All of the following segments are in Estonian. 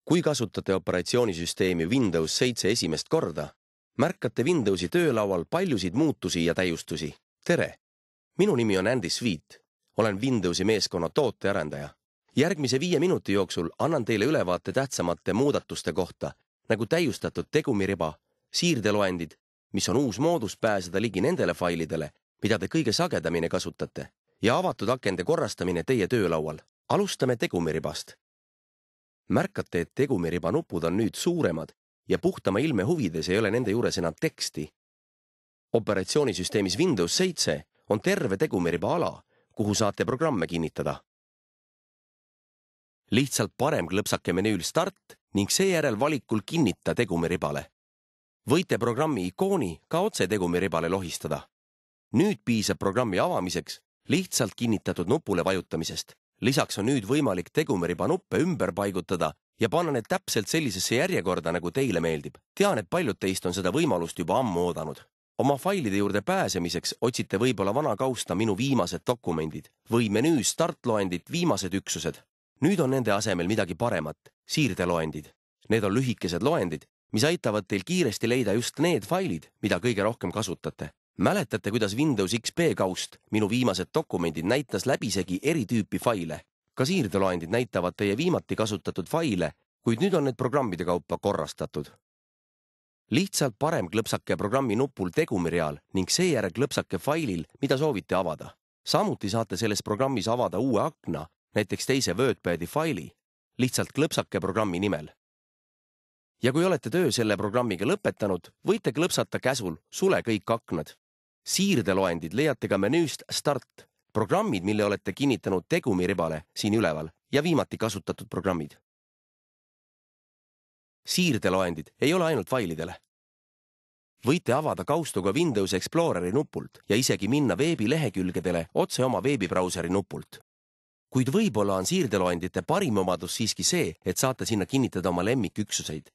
Kui kasutate operatsioonisüsteemi Windows 7 esimest korda, märkate Windowsi töölaual paljusid muutusi ja täiustusi. Tere! Minu nimi on Andy Sweet. Olen Windowsi meeskonna tootearendaja. Järgmise 5 minuti jooksul annan teile ülevaate tähtsamate muudatuste kohta, nagu täiustatud tegumiriba, siirdeloendid, mis on uus moodus pääseda ligi nendele failidele, mida te kõige sagedamini kasutate, ja avatud akende korrastamine teie töölaual. Alustame tegumiribast. Märkate, et tegumiriba nupud on nüüd suuremad ja puhtama ilme huvides ei ole nende juures enam teksti. Operatsioonisüsteemis Windows 7 on terve tegumiriba ala, kuhu saate programme kinnitada. Lihtsalt parem klõpsake menüül Start ning seejärel valikul Kinnita tegumiribale. Võite programmi ikooni ka otse tegumiribale lohistada. Nüüd piisab programmi avamiseks lihtsalt kinnitatud nupule vajutamisest. Lisaks on nüüd võimalik tegumiriba nuppe ümber paigutada ja panna need täpselt sellisesse järjekorda, nagu teile meeldib. Tean, et paljud teist on seda võimalust juba ammu oodanud. Oma failide juurde pääsemiseks otsite võib-olla vana kausta Minu viimased dokumendid või menüü Startloendit Viimased üksused. Nüüd on nende asemel midagi paremat, siirdeloendid. Need on lühikesed loendid, mis aitavad teil kiiresti leida just need failid, mida kõige rohkem kasutate. Mäletate, kuidas Windows XP kaust Minu viimased dokumendid näitas läbisegi eri tüüpi faile. Ka siirdeloendid näitavad teie viimati kasutatud faile, kuid nüüd on need programmide kaupa korrastatud. Lihtsalt parem klõpsake programmi nupul tegumirial ning seejärel klõpsake failil, mida soovite avada. Samuti saate selles programmis avada uue akna, näiteks teise WordPadi faili. Lihtsalt klõpsake programmi nimel. Ja kui olete töö selle programmiga lõpetanud, võite klõpsata käsul Sule kõik aknad. Siirdeloendid leiate ka menüüst Start, programmid, mille olete kinnitanud tegumiribale siin üleval ja viimati kasutatud programmid. Siirdeloendid ei ole ainult failidele. Võite avada kaustuga Windows Exploreri nupult ja isegi minna veebilehekülgedele otse oma veebibrauseri nupult. Kuid võib-olla on siirdeloendite parim omadus siiski see, et saate sinna kinnitada oma lemmiküksuseid.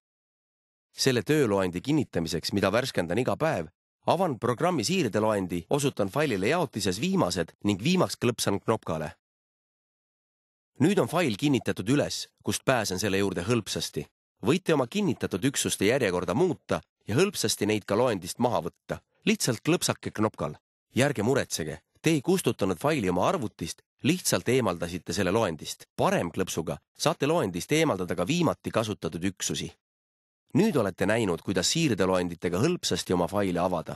Selle tööloendi kinnitamiseks, mida värskendan iga päev, avan programmi siirdeloendi, osutan failile jaotises viimased ning viimaks klõpsan knopkale. Nüüd on fail kinnitatud üles, kust pääsen selle juurde hõlpsasti. Võite oma kinnitatud üksuste järjekorda muuta ja hõlpsasti neid ka loendist maha võtta. Lihtsalt klõpsake knopkal. Järge muretsege, te ei kustutanud faili oma arvutist, lihtsalt eemaldasite selle loendist. Parem klõpsuga saate loendist eemaldada ka viimati kasutatud üksusi. Nüüd olete näinud, kuidas siirdeloenditega hõlpsasti oma faile avada.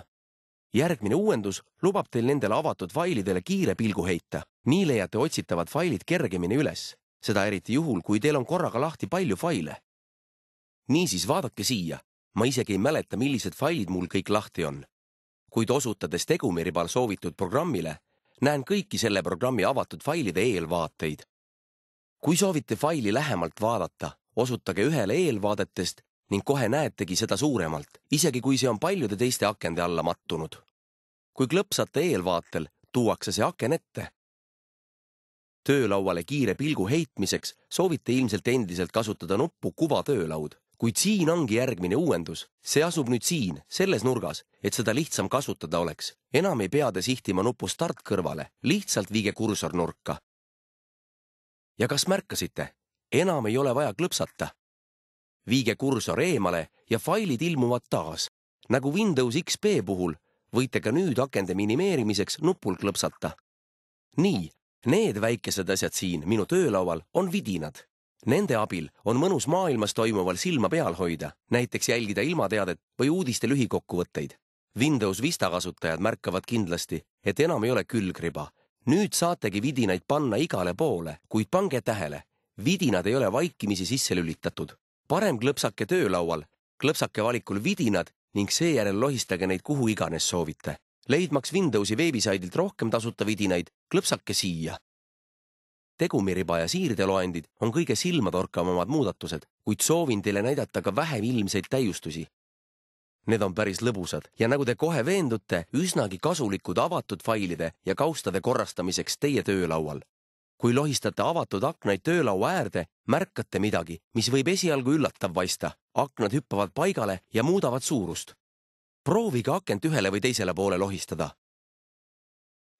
Järgmine uuendus lubab teil nendele avatud failidele kiire pilgu heita. Nii leiate otsitavad failid kergemini üles. Seda eriti juhul, kui teil on korraga lahti palju faile. Niisiis vaadake siia. Ma isegi ei mäleta, millised failid mul kõik lahti on. Kuid osutades tegumiribal soovitud programmile, näen kõiki selle programmi avatud failide eelvaateid. Kui soovite faili lähemalt vaadata, osutage ühele eelvaadetest ning kohe näetegi seda suuremalt, isegi kui see on paljude teiste akende alla mattunud. Kui klõpsate eelvaatel, tuuakse see aken ette. Töölauale kiire pilgu heitmiseks soovite ilmselt endiselt kasutada nuppu Kuva töölaud, kuid siin ongi järgmine uuendus. See asub nüüd siin, selles nurgas, et seda lihtsam kasutada oleks. Enam ei pea te sihtima nupu Start kõrvale, lihtsalt viige kursor nurka. Ja kas märkasite? Enam ei ole vaja klõpsata. Viige kursor eemale ja failid ilmuvad taas. Nagu Windows XP puhul võite ka nüüd akende minimeerimiseks nupul klõpsata. Nii, need väikesed asjad siin minu töölaual on vidinad. Nende abil on mõnus maailmas toimuval silma peal hoida, näiteks jälgida ilmateadet või uudiste lühikokkuvõtteid. Windows Vista kasutajad märkavad kindlasti, et enam ei ole külgriba. Nüüd saategi vidinaid panna igale poole, kuid pange tähele, vidinad ei ole vaikimisi sisse lülitatud. Parem klõpsake töölaual, klõpsake valikul vidinad ning seejärel lohistage neid kuhu iganes soovite. Leidmaks Windowsi veebisaidilt rohkem tasuta vidinaid, klõpsake siia. Tegumiriba ja siirdeloendid on kõige silmatorkavamad muudatused, kuid soovin teile näidata ka vähem ilmseid täiustusi. Need on päris lõbusad ja nagu te kohe veendute, üsnagi kasulikud avatud failide ja kaustade korrastamiseks teie töölaual. Kui lohistate avatud aknaid töölaua äärde, märkate midagi, mis võib esialgu üllatav paista. Aknad hüppavad paigale ja muudavad suurust. Proovige akent ühele või teisele poole lohistada.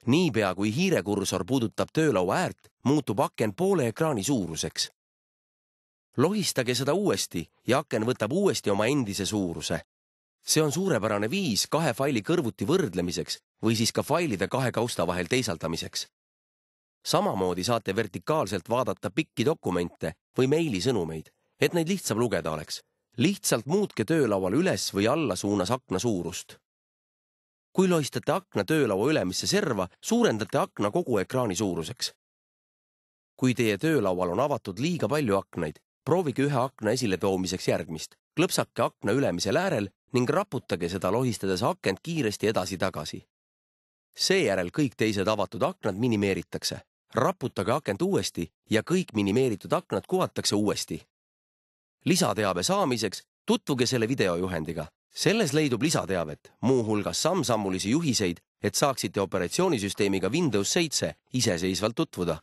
Niipea kui hiirekursor puudutab töölaua äärt, muutub aken poole ekraani suuruseks. Lohistage seda uuesti ja aken võtab uuesti oma endise suuruse. See on suurepärane viis 2 faili kõrvuti võrdlemiseks või siis ka failide 2 kausta vahel teisaldamiseks. Samamoodi saate vertikaalselt vaadata pikki dokumente või meilisõnumeid, et neid lihtsam lugeda oleks. Lihtsalt muutke töölaual üles või alla suunas akna suurust. Kui lohistate akna töölaua ülemisse serva, suurendate akna kogu ekraani suuruseks. Kui teie töölaual on avatud liiga palju aknaid, proovige ühe akna esile toomiseks järgmist. Klõpsake akna ülemisel äärel ning raputage seda lohistades akent kiiresti edasi-tagasi. Seejärel kõik teised avatud aknad minimeeritakse. Raputage akent uuesti ja kõik minimeeritud aknad kuvatakse uuesti. Lisateabe saamiseks tutvuge selle videojuhendiga. Selles leidub lisateavet, muuhulgas samm-sammulisi juhiseid, et saaksite operatsioonisüsteemiga Windows 7 iseseisvalt tutvuda.